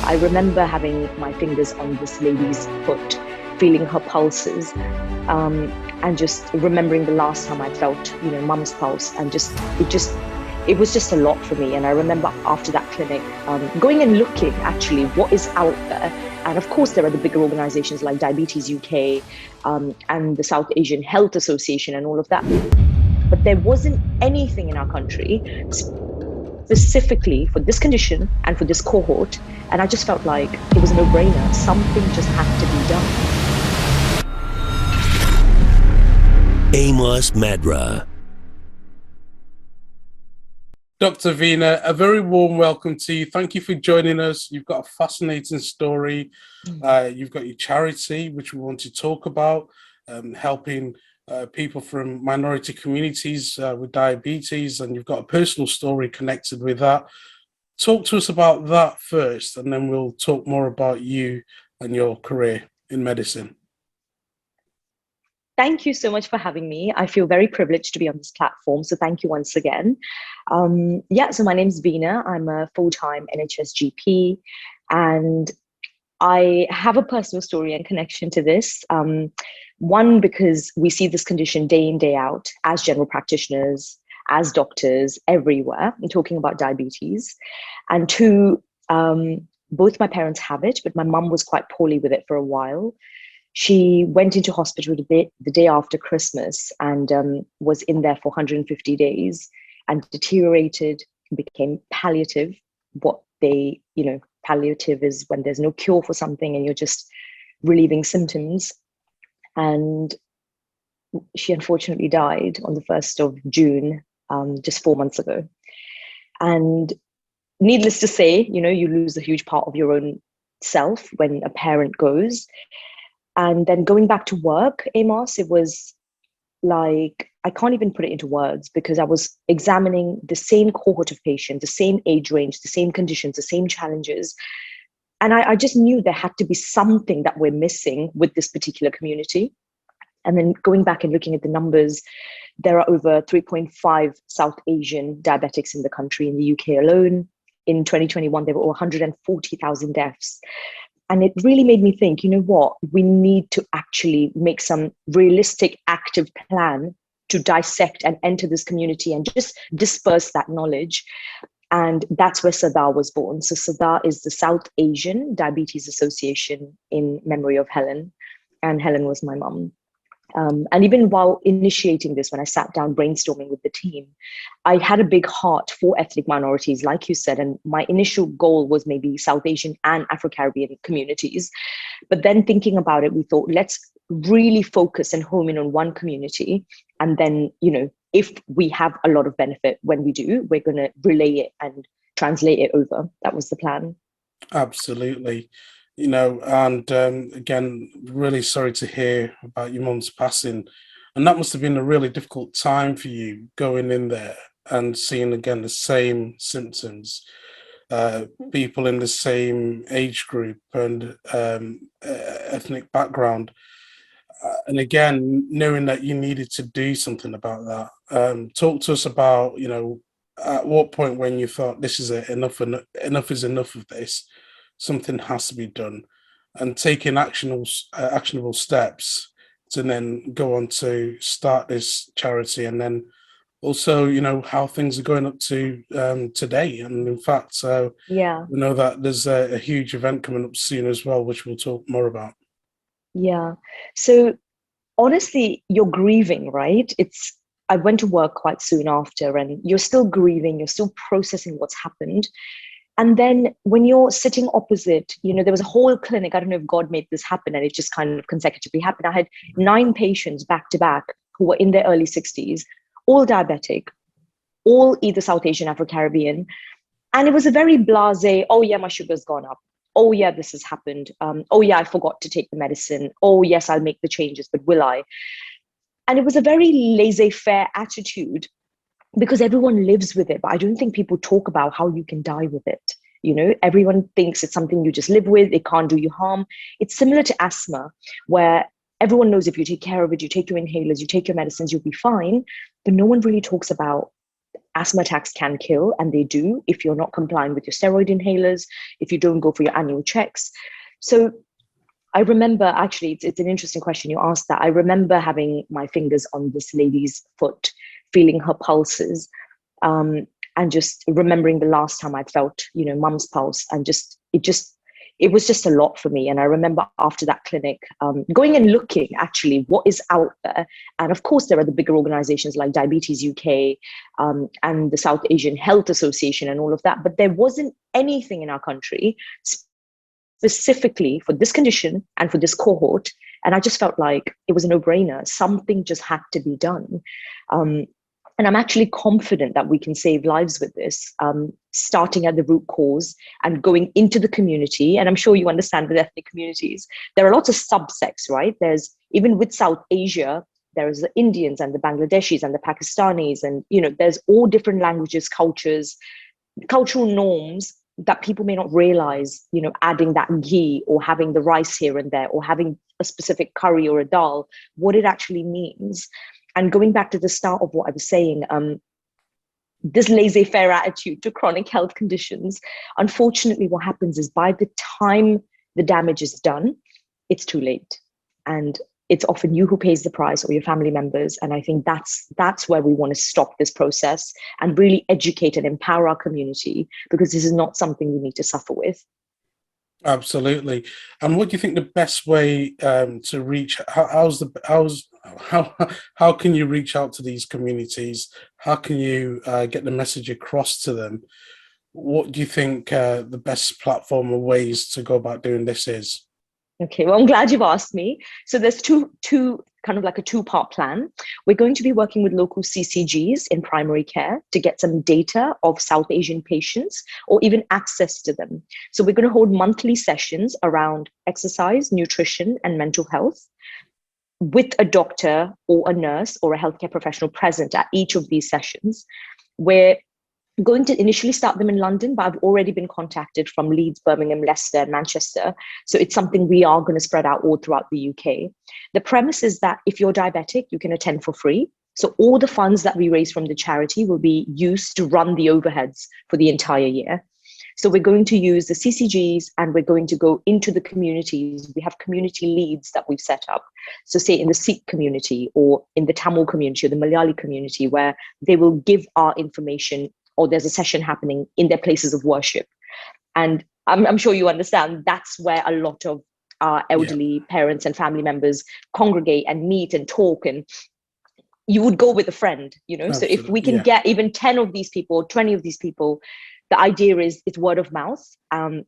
I remember having my fingers on this lady's foot, feeling her pulses, and just remembering the last time I felt, mum's pulse, and it was just a lot for me. And I remember after that clinic, going and looking actually what is out there. And of course, there are the bigger organizations like Diabetes UK and the South Asian Health Association and all of that. But there wasn't anything in our country specifically for this condition and for this cohort. And I just felt like it was a no-brainer. Something just had to be done. Amos Madra. Dr. Veena, a very warm welcome to you. Thank you for joining us. You've got a fascinating story. You've got your charity, which we want to talk about, helping people from minority communities with diabetes, and you've got a personal story connected with that. Talk to us about that first, and then we'll talk more about you and your career in medicine. Thank you so much for having me. I feel very privileged to be on this platform, so thank you once again. So my name's Veena. I'm a full-time NHS GP, and I have a personal story and connection to this. One, because we see this condition day in, day out as general practitioners, as doctors everywhere, and talking about diabetes. And two, both my parents have it, but my mum was quite poorly with it for a while. She went into hospital the day after Christmas and was in there for 150 days and deteriorated, became palliative. Palliative is when there's no cure for something and you're just relieving symptoms. And she unfortunately died on the 1st of June, just 4 months ago. And needless to say, you lose a huge part of your own self when a parent goes. And then going back to work, Amos, it was like, I can't even put it into words, because I was examining the same cohort of patients, the same age range, the same conditions, the same challenges. And I just knew there had to be something that we're missing with this particular community. And then going back and looking at the numbers, there are over 3.5 South Asian diabetics in the country, in the UK alone. In 2021, there were over 140,000 deaths. And it really made me think, we need to actually make some realistic, active plan to dissect and enter this community and just disperse that knowledge. And that's where SADAH was born. So SADAH is the South Asian Diabetes Association in memory of Helen. And Helen was my mum. And even while initiating this, when I sat down brainstorming with the team, I had a big heart for ethnic minorities, like you said, and my initial goal was maybe South Asian and Afro-Caribbean communities. But then thinking about it, we thought, let's really focus and home in on one community. And then, if we have a lot of benefit when we do, we're going to relay it and translate it over. That was the plan. Absolutely. And again, really sorry to hear about your mum's passing. And that must have been a really difficult time for you, going in there and seeing again the same symptoms, people in the same age group and ethnic background. And again, knowing that you needed to do something about that. Talk to us about, at what point when you thought, this is it, enough is enough of this. Something has to be done, and taking actionable steps to then go on to start this charity, and then also, how things are going up to today. And in fact, we know that there's a huge event coming up soon as well, which we'll talk more about. Yeah. So honestly, you're grieving, right? I went to work quite soon after, and you're still grieving, you're still processing what's happened. And then when you're sitting opposite, there was a whole clinic. I don't know if God made this happen and it just kind of consecutively happened. I had 9 patients back to back who were in their early 60s, all diabetic, all either South Asian, Afro-Caribbean. And it was a very blasé, oh yeah, my sugar's gone up. Oh yeah, this has happened. Oh yeah, I forgot to take the medicine. Oh yes, I'll make the changes, but will I? And it was a very laissez-faire attitude, because everyone lives with it, but I don't think people talk about how you can die with it. Everyone thinks it's something you just live with, it can't do you harm. It's similar to asthma, where everyone knows if you take care of it, you take your inhalers, you take your medicines, you'll be fine. But no one really talks about asthma attacks can kill, and they do if you're not complying with your steroid inhalers, if you don't go for your annual checks. So I remember, actually, it's an interesting question you asked that. I remember having my fingers on this lady's foot, feeling her pulses, and just remembering the last time I felt, mum's pulse, and it was just a lot for me. And I remember after that clinic, going and looking actually what is out there. And of course, there are the bigger organizations like Diabetes UK, and the South Asian Health Association and all of that. But there wasn't anything in our country specifically for this condition and for this cohort. And I just felt like it was a no-brainer. Something just had to be done. And I'm actually confident that we can save lives with this, starting at the root cause and going into the community. And I'm sure you understand with ethnic communities, there are lots of subsects, right? There's, even with South Asia, there's the Indians and the Bangladeshis and the Pakistanis, and, there's all different languages, cultures, cultural norms that people may not realize, adding that ghee or having the rice here and there or having a specific curry or a dal, what it actually means. And going back to the start of what I was saying, this laissez-faire attitude to chronic health conditions, unfortunately, what happens is by the time the damage is done, it's too late. And it's often you who pays the price or your family members. And I think that's where we want to stop this process and really educate and empower our community, because this is not something we need to suffer with. Absolutely. And what do you think the best way to reach? How can you reach out to these communities? How can you get the message across to them? What do you think the best platform or ways to go about doing this is? Okay, well, I'm glad you've asked me. So there's two kind of like a two-part plan. We're going to be working with local CCGs in primary care to get some data of South Asian patients or even access to them. So we're going to hold monthly sessions around exercise, nutrition, and mental health with a doctor or a nurse or a healthcare professional present at each of these sessions. We're going to initially start them in London, but I've already been contacted from Leeds, Birmingham, Leicester, and Manchester. So it's something we are going to spread out all throughout the UK. The premise is that if you're diabetic, you can attend for free. So all the funds that we raise from the charity will be used to run the overheads for the entire year. So we're going to use the CCGs and we're going to go into the communities. We have community leads that we've set up. So say in the Sikh community or in the Tamil community or the Malayali community, where they will give our information, or there's a session happening in their places of worship. And I'm sure you understand that's where a lot of our elderly parents and family members congregate and meet and talk. And you would go with a friend, Absolutely. So if we can get even 10 of these people, 20 of these people, the idea is it's word of mouth.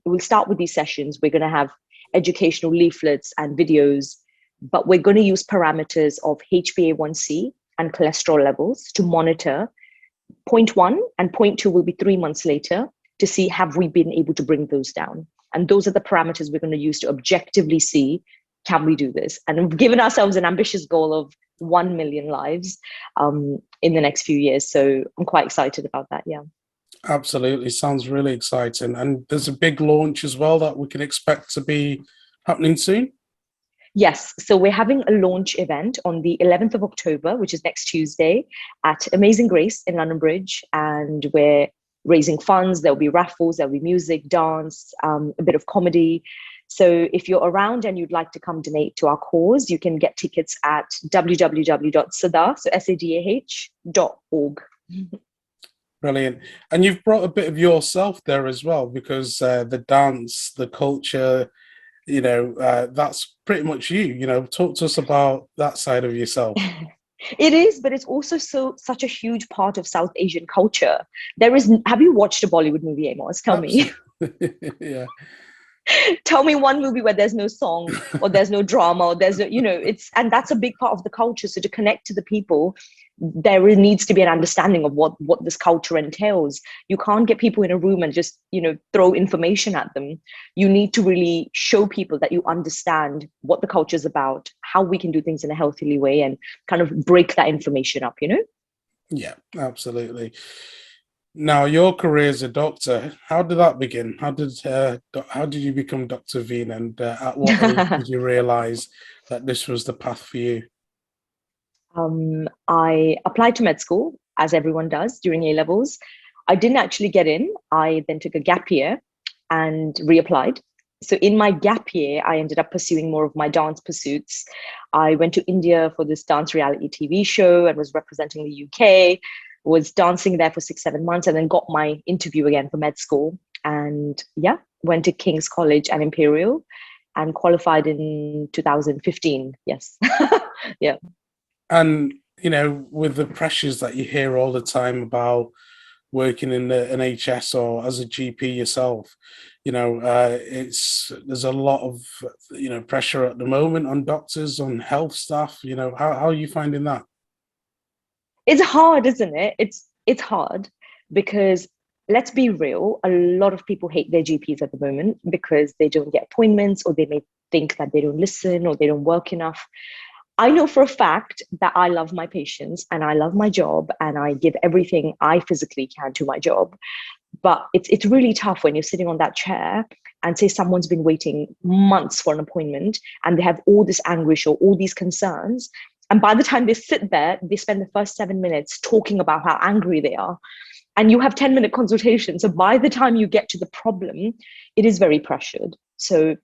We'll start with these sessions. We're going to have educational leaflets and videos, but we're going to use parameters of HbA1c and cholesterol levels to monitor. Point 1 and point 2 will be 3 months later to see, have we been able to bring those down? And those are the parameters we're going to use to objectively see, can we do this? And we've given ourselves an ambitious goal of 1 million lives in the next few years. So I'm quite excited about that. Yeah. Absolutely. Sounds really exciting. And there's a big launch as well that we can expect to be happening soon. Yes, so we're having a launch event on the 11th of October, which is next Tuesday, at Amazing Grace in London Bridge. And we're raising funds. There'll be raffles, there'll be music, dance, a bit of comedy. So if you're around and you'd like to come donate to our cause, you can get tickets at www.sadah, so sadah.org. Brilliant. And you've brought a bit of yourself there as well, because the dance, the culture, that's pretty much you. Talk to us about that side of yourself. It is, but it's also such a huge part of South Asian culture. Have you watched a Bollywood movie, Amos? Tell me. Yeah. Tell me one movie where there's no song or there's no drama or there's no, and that's a big part of the culture. So to connect to the people, there needs to be an understanding of what this culture entails. You can't get people in a room and just, throw information at them. You need to really show people that you understand what the culture is about, how we can do things in a healthy way, and kind of break that information up, Yeah, absolutely. Now, your career as a doctor, how did that begin? How did you become Dr. Veena, and at what age did you realize that this was the path for you? I applied to med school as everyone does during A levels. I didn't actually get in. I then took a gap year and reapplied. So in my gap year, I ended up pursuing more of my dance pursuits. I went to India for this dance reality TV show and was representing the UK, was dancing there for 6-7 months, and then got my interview again for med school. And yeah, went to King's College and Imperial and qualified in 2015. Yes. Yeah. And, you know, with the pressures that you hear all the time about working in the NHS or as a GP yourself, you know, there's a lot of, you know, pressure at the moment on doctors, on health staff. You know, how are you finding that? It's hard, isn't it? It's hard because, let's be real, a lot of people hate their GPs at the moment because they don't get appointments, or they may think that they don't listen or they don't work enough. I know for a fact that I love my patients and I love my job and I give everything I physically can to my job. But it's really tough when you're sitting on that chair and say someone's been waiting months for an appointment and they have all this anguish or all these concerns. And by the time they sit there, they spend the first 7 minutes talking about how angry they are. And you have 10-minute consultation. So by the time you get to the problem, it is very pressured. So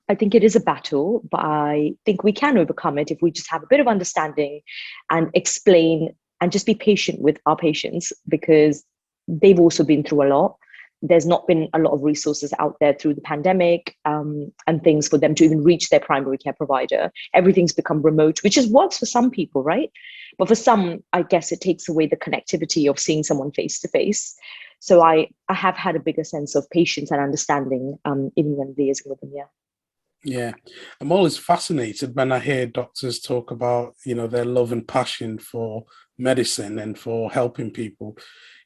I think it is a battle, but I think we can overcome it if we just have a bit of understanding and explain and just be patient with our patients, because they've also been through a lot. There's not been a lot of resources out there through the pandemic and things for them to even reach their primary care provider. Everything's become remote, which is works for some people, right? But for some, I guess it takes away the connectivity of seeing someone face to face. So I have had a bigger sense of patience and understanding even when liaising with them, yeah. Yeah, I'm always fascinated when I hear doctors talk about, you know, their love and passion for medicine and for helping people.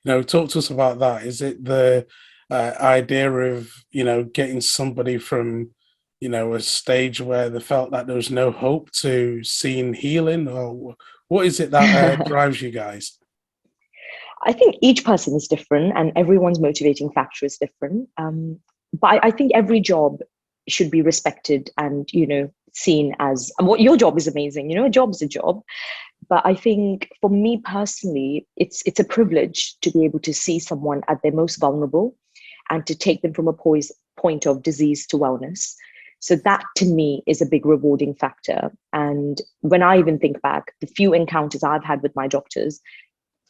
You know, talk to us about that. Is it the idea of, you know, getting somebody from, you know, a stage where they felt that there was no hope to seeing healing, or what is it that drives you guys? I think each person is different and everyone's motivating factor is different. But I think every job should be respected and, you know, seen as, and what your job is amazing, you know, a job is a job. But I think for me personally, it's a privilege to be able to see someone at their most vulnerable and to take them from a point of disease to wellness. So that to me is a big rewarding factor. And when I even think back, the few encounters I've had with my doctors,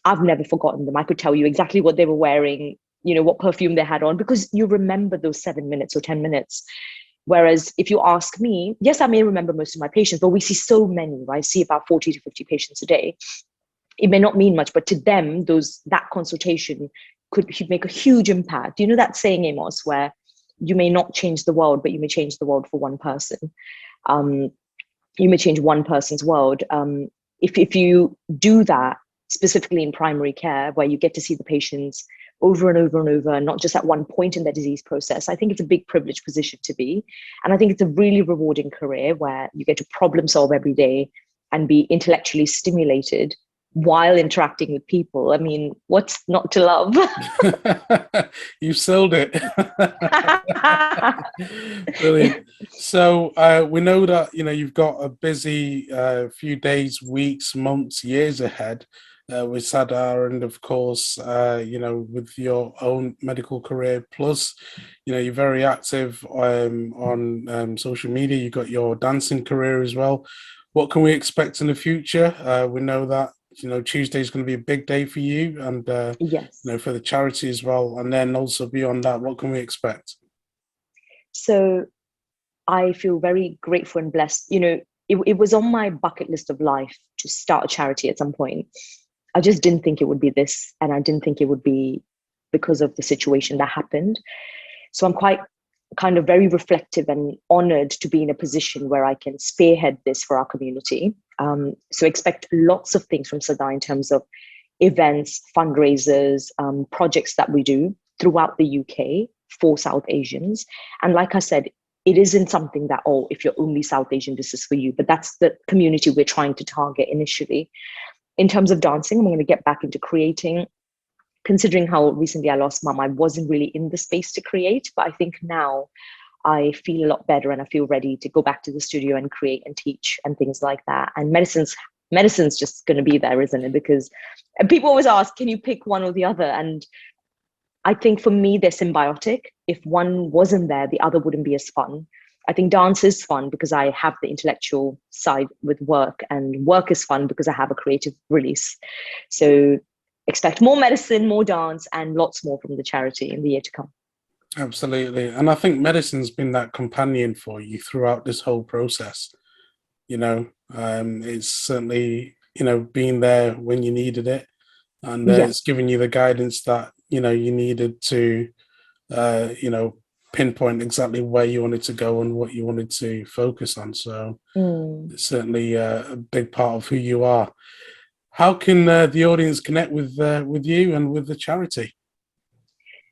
I've never forgotten them. I could tell you exactly what they were wearing, you know, what perfume they had on, because you remember those 7 minutes or 10 minutes. Whereas if you ask me, yes, I may remember most of my patients, but we see so many, right? I see about 40 to 50 patients a day. It may not mean much, but to them, that consultation could make a huge impact. You know that saying, Amos, where you may not change the world, but you may change the world for one person. You may change one person's world. If you do that, specifically in primary care, where you get to see the patients over and over and over, not just at one point in their disease process, I think it's a big privileged position to be. And I think it's a really rewarding career where you get to problem solve every day and be intellectually stimulated while interacting with people. I mean, what's not to love? You sold it. Brilliant. So we know that, you know, you've got a busy few days, weeks, months, years ahead with SADAH, and of course, you know, with your own medical career. Plus, you know, you're very active on social media. You've got your dancing career as well. What can we expect in the future? We know that, you know, Tuesday is going to be a big day for you, and Yes. you know, for the charity as well. And then also beyond that, what can we expect? So I feel very grateful and blessed. You know, it was on my bucket list of life to start a charity at some point. I just didn't think it would be this, and I didn't think it would be because of the situation that happened. So I'm quite kind of very reflective and honored to be in a position where I can spearhead this for our community. So expect lots of things from SADAH in terms of events, fundraisers, projects that we do throughout the UK for South Asians. And like I said, it isn't something that, oh, if you're only South Asian, this is for you, but that's the community we're trying to target initially. In terms of dancing, I'm going to get back into creating. Considering how recently I lost mum, I wasn't really in the space to create, but I think now I feel a lot better and I feel ready to go back to the studio and create and teach and things like that. And medicine medicine's just going to be there, isn't it? Because people always ask, can you pick one or the other? And I think for me, they're symbiotic. If one wasn't there, the other wouldn't be as fun. I think dance is fun because I have the intellectual side with work, and work is fun because I have a creative release. So expect more medicine, more dance, and lots more from the charity in the year to come. Absolutely. And I think medicine's been that companion for you throughout this whole process. It's certainly, been there when you needed it, and it's given you the guidance that, you needed to, pinpoint exactly where you wanted to go and what you wanted to focus on. So it's certainly a big part of who you are. How can the audience connect with you and with the charity?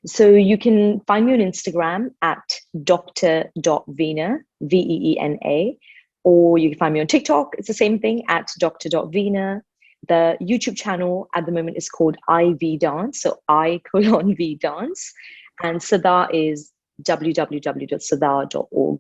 So you can find me on Instagram at dr.veena, Veena, or you can find me on TikTok. It's the same thing, at dr.veena. The YouTube channel at the moment is called IV Dance, so I:\V Dance, and SADAH is www.sadah.org.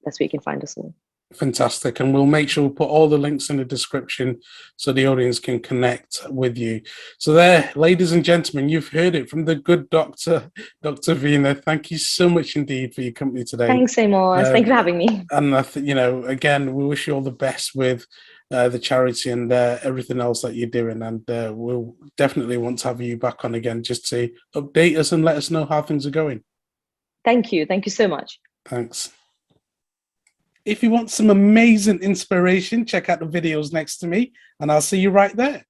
That's where you can find us all. Fantastic. And we'll make sure we'll put all the links in the description so the audience can connect with you. So there, ladies and gentlemen, you've heard it from the good Dr. Veena. Thank you so much indeed for your company today. Thanks, Amos. Thank you for having me. And again, we wish you all the best with the charity and everything else that you're doing. And we'll definitely want to have you back on again just to update us and let us know how things are going. Thank you. Thank you so much. Thanks. If you want some amazing inspiration, check out the videos next to me, and I'll see you right there.